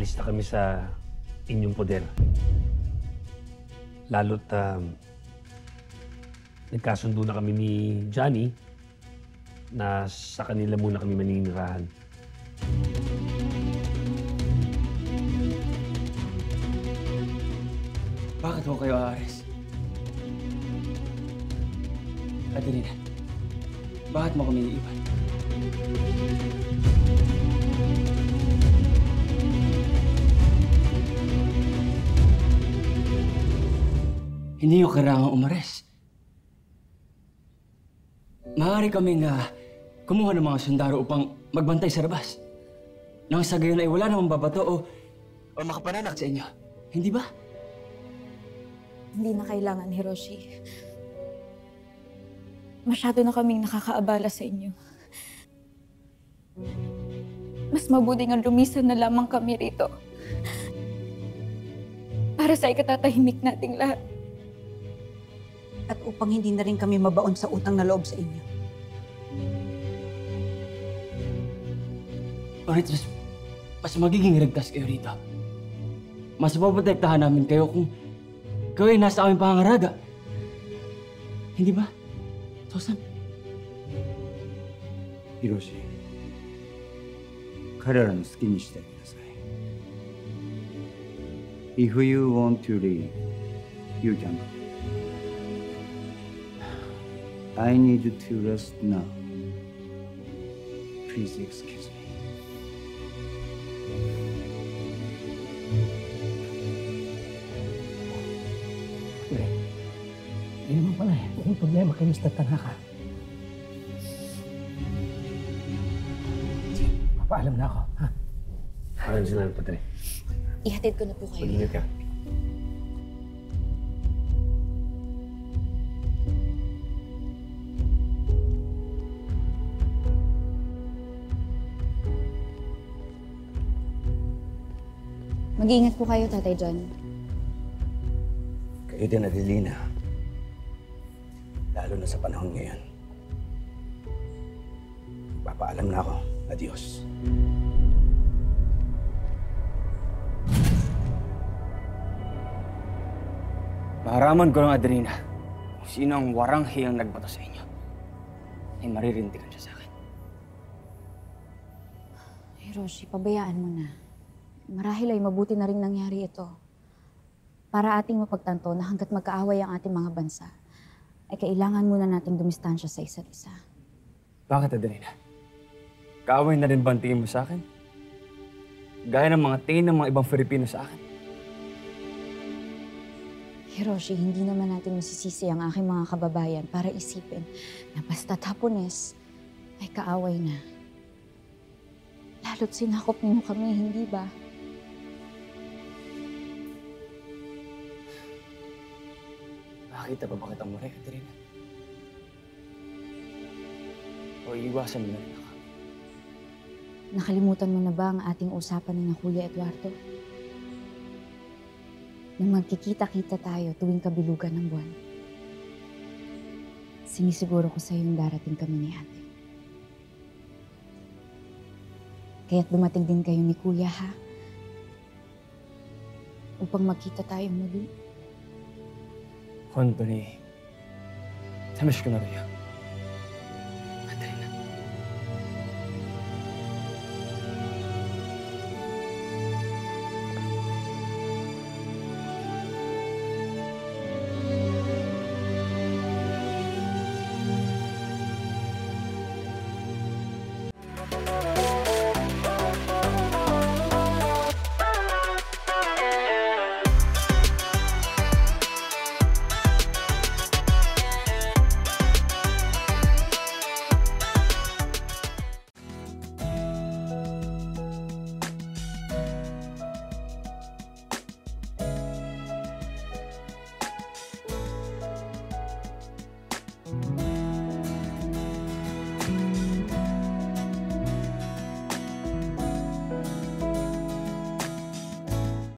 aalis na kami sa inyong poder. Lalo't nagkasundo na kami ni Johnny na sa kanila muna kami maninirahan. Bakit ho kayo aalis? Adelina, bakit mo kami iiwan? Hindi nyo kailangang umares. Maaari kaming kumuha ng mga sundaro upang magbantay sa labas. Nang sa gayon ay wala namang babato o makapananak sa inyo. Hindi ba? Hindi na kailangan, Hiroshi. Masyado na kaming nakakaabala sa inyo. Mas mabuti nga lumisan na lamang kami rito. Para sa ikatatahimik nating lahat. At upang hindi na rin kami mabaon sa utang na loob sa inyo. Orit, mas magiging ligtas kayo rito. Mas mapoprotektahan namin kayo kung kayo ay nasa aming pangangaraga. Hindi ba, Tosan? Hiroshi, 彼らの好きにしてください。If you want to leave, you can go. I need to rest now. Please excuse me. Hindi naman pala eh. May problema kay Mr. Tanaka. Papaalam na ako, ha? Maraming salamat, Padre. Ihatid ko na po kayo. Mag-ingat ka. Mag-iingat po kayo, Tatay John. Kayo din, Adelina. Lalo na sa panahon ngayon. Papaalam na ako. Adios. Maharaman ko lang, Adelina, kung sino ang waranghiyang nagbato sa inyo, ay maririntigan siya sa akin. Hiroshi, pabayaan mo na. Marahil ay mabuti na rin nangyari ito. Para ating mapagtanto na hanggat magkaaway ang ating mga bansa, ay kailangan muna nating dumistansya sa isa't isa. Bakit, Adelina? Kaaway na rin ba ang tingin mo sa akin? Gaya ng mga tingin ng mga ibang Filipino sa akin? Hiroshi, hindi naman natin masisisi ang aking mga kababayan para isipin na basta't Hapones ay kaaway na. Lalo't sinakop ninyo kami, hindi ba? Nakakita pa ba kitang muli, Adelina? O iiwasan mo na rin ako? Nakalimutan mo na ba ang ating usapan ni Kuya Eduardo? Na magkikita-kita tayo tuwing kabilugan ng buwan. Sinisiguro ko sa yung darating kami ni Ate. Kaya't dumating din kayo ni Kuya, ha? Upang magkita tayo muli. Anthony, namiss ko na rin.